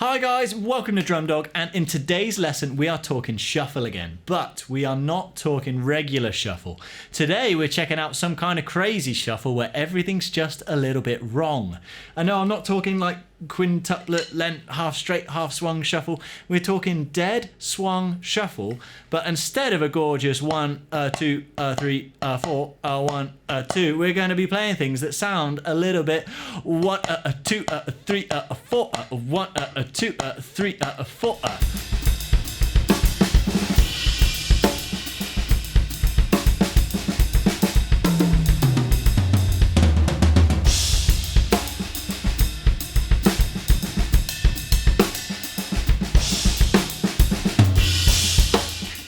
Hi guys, welcome to Drum Dog, and in today's lesson we are talking shuffle again, but we are not talking regular shuffle. Today we're checking out some kind of crazy shuffle where everything's just a little bit wrong. I know I'm not talking like quintuplet, lent, half straight, half swung shuffle. We're talking dead swung shuffle, but instead of a gorgeous 1, 2, 3, 4, 1, 2, we're going to be playing things that sound a little bit 1, 2, 3, 4, 1, 2, 3, 4.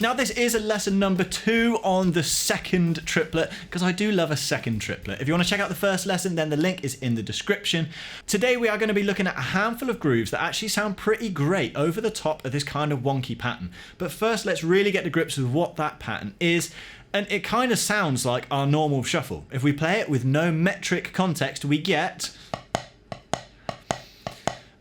Now this is a lesson number 2 on the second triplet, because I do love a second triplet. If you want to check out the first lesson, then the link is in the description. Today we are going to be looking at a handful of grooves that actually sound pretty great over the top of this kind of wonky pattern. But first, let's really get to grips with what that pattern is. And it kind of sounds like our normal shuffle. If we play it with no metric context, we get...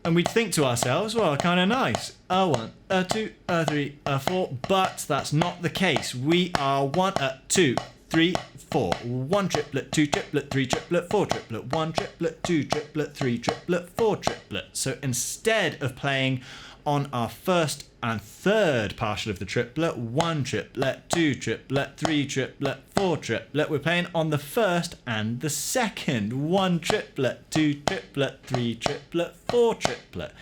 And we'd think to ourselves, well, kind of nice. 1, 2, 3, 4. But that's not the case. We are 1, 2, 3, 4. 1 triplet, 2 triplet, 3 triplet, 4 triplet. 1 triplet, 2 triplet, 3 triplet, 4 triplet. So instead of playing on our first and third partial of the triplet, 1 triplet, 2 triplet, 3 triplet, 4 triplet, we're playing on the first and the second. 1 triplet, 2 triplet, 3 triplet, 4 triplet.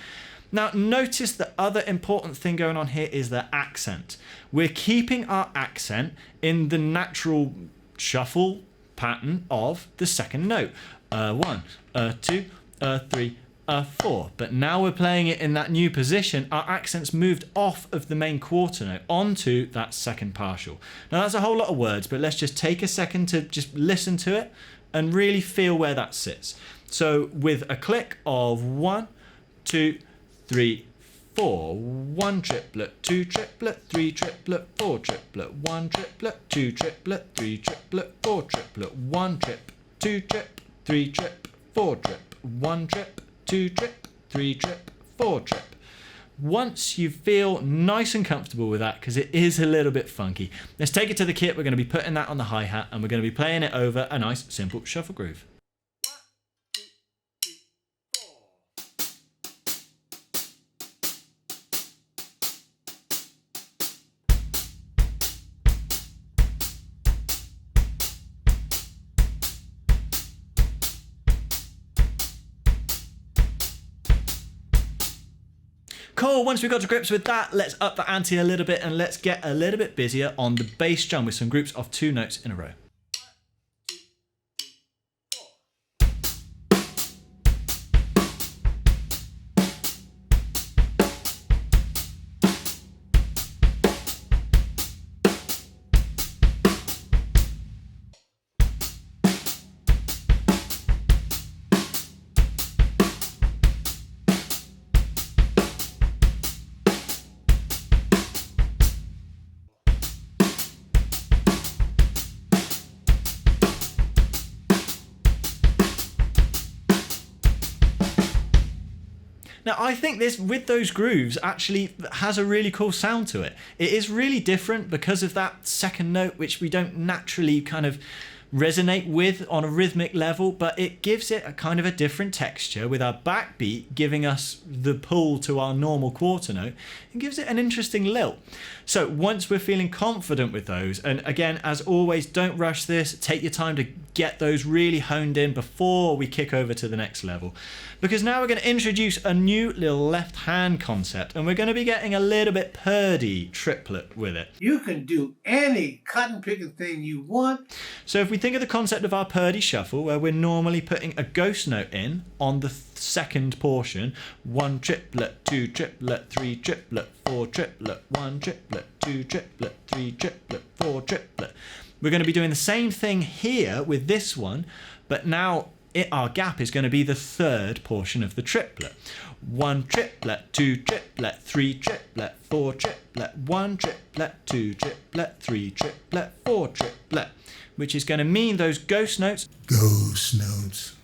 Now notice the other important thing going on here is the accent. We're keeping our accent in the natural shuffle pattern of the second note. 1, 2, 3, 4. But now we're playing it in that new position. Our accent's moved off of the main quarter note onto that second partial. Now that's a whole lot of words, but let's just take a second to just listen to it and really feel where that sits. So with a click of 1, 2, 3, 4. 1 triplet, 2 triplet, 3 triplet, 4 triplet. 1 triplet, 2 triplet, 3 triplet, 4 triplet. 1 trip, 2 trip, 3 trip, 4 trip. 1 trip, 2 trip, 3 trip, 4 trip. Once you feel nice and comfortable with that, because it is a little bit funky, let's take it to the kit. We're going to be putting that on the hi-hat and we're going to be playing it over a nice simple shuffle groove. Cool, once we've got to grips with that, let's up the ante a little bit and let's get a little bit busier on the bass drum with some groups of 2 notes in a row. Now I think this, with those grooves, actually has a really cool sound to it. It is really different because of that second note, which we don't naturally kind of resonate with on a rhythmic level, but it gives it a kind of a different texture with our backbeat giving us the pull to our normal quarter note and gives it an interesting lilt. So once we're feeling confident with those, and again, as always, don't rush this, take your time to get those really honed in before we kick over to the next level. Because now we're going to introduce a new little left hand concept, and we're going to be getting a little bit purdy triplet with it. You can do any cotton picking thing you want. So if we think of the concept of our purdy shuffle, where we're normally putting a ghost note in on the second portion, 1 triplet, 2 triplet, 3 triplet, 4 triplet, 1 triplet, 2 triplet, 3 triplet, 4 triplet. We're going to be doing the same thing here with this one, but now our gap is going to be the third portion of the triplet. 1 triplet, 2 triplet, 3 triplet, 4 triplet, 1 triplet, 2 triplet, 3 triplet, 4 triplet. which is going to mean those ghost notes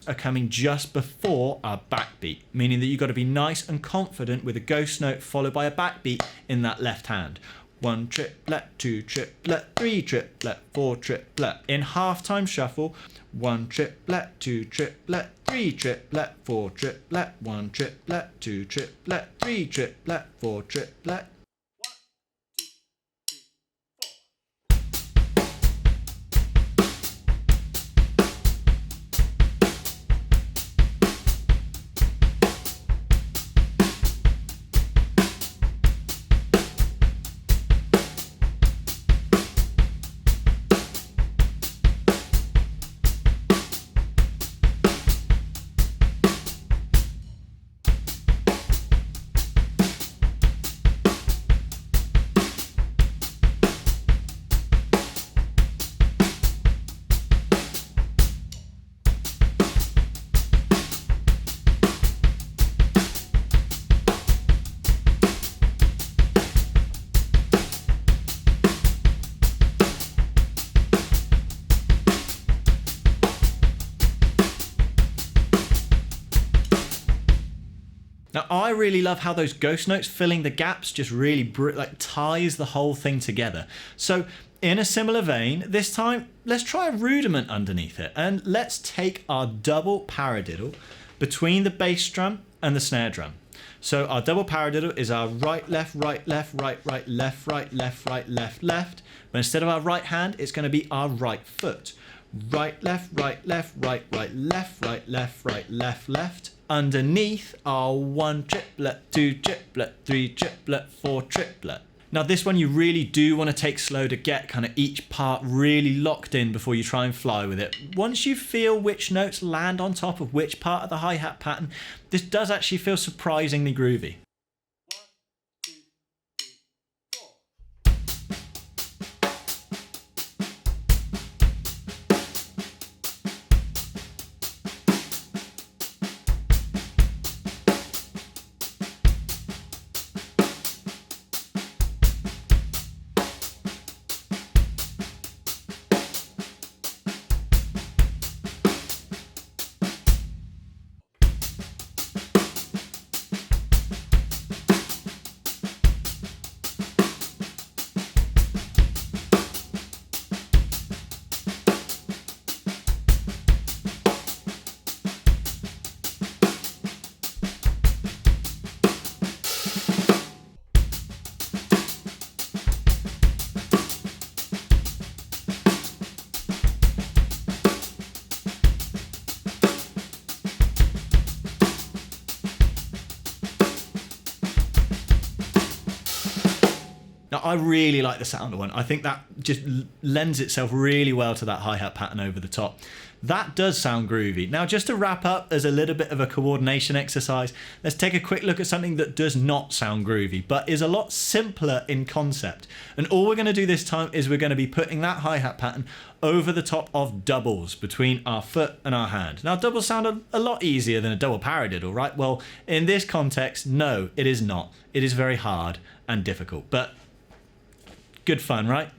are coming just before our backbeat, meaning that you've got to be nice and confident with a ghost note followed by a backbeat in that left hand. 1 triplet, 2 triplet, 3 triplet, 4 triplet. In half-time shuffle, 1 triplet, 2 triplet, 3 triplet, 4 triplet, 1 triplet, 2 triplet, 3 triplet, 4 triplet. Now, I really love how those ghost notes filling the gaps just really ties the whole thing together. So in a similar vein, this time, let's try a rudiment underneath it. And let's take our double paradiddle between the bass drum and the snare drum. So our double paradiddle is our right, left, right, left, right, right, left, right, left, right, left, left. But instead of our right hand, it's going to be our right foot. Right, left, right, left, right, right, left, right, left, right, left, left. Underneath are 1 triplet, 2 triplet, 3 triplet, 4 triplet. Now this one you really do want to take slow to get kind of each part really locked in before you try and fly with it. Once you feel which notes land on top of which part of the hi-hat pattern, this does actually feel surprisingly groovy. Now, I really like the sound of one. I think that just lends itself really well to that hi-hat pattern over the top. That does sound groovy. Now, just to wrap up as a little bit of a coordination exercise, let's take a quick look at something that does not sound groovy, but is a lot simpler in concept. And all we're going to do this time is we're going to be putting that hi-hat pattern over the top of doubles between our foot and our hand. Now, doubles sound a lot easier than a double paradiddle, right? Well, in this context, no, it is not. It is very hard and difficult, but good fun, right?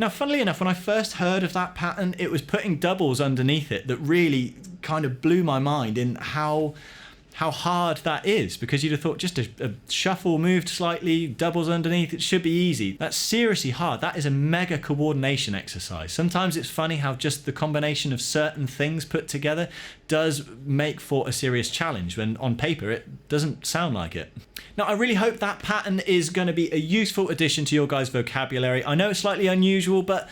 Now, funnily enough, when I first heard of that pattern, it was putting doubles underneath it that really kind of blew my mind in how hard that is, because you'd have thought just a shuffle moved slightly, doubles underneath, it should be easy. That's seriously hard. That is a mega coordination exercise. Sometimes it's funny how just the combination of certain things put together does make for a serious challenge, when on paper it doesn't sound like it. Now, I really hope that pattern is going to be a useful addition to your guys' vocabulary. I know it's slightly unusual, but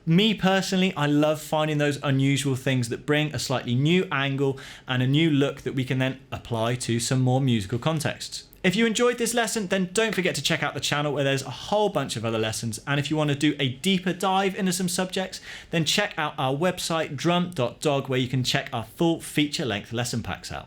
me personally, I love finding those unusual things that bring a slightly new angle and a new look that we can then apply to some more musical contexts. If you enjoyed this lesson, then don't forget to check out the channel where there's a whole bunch of other lessons. And if you want to do a deeper dive into some subjects, then check out our website drum.dog, where you can check our full feature-length lesson packs out.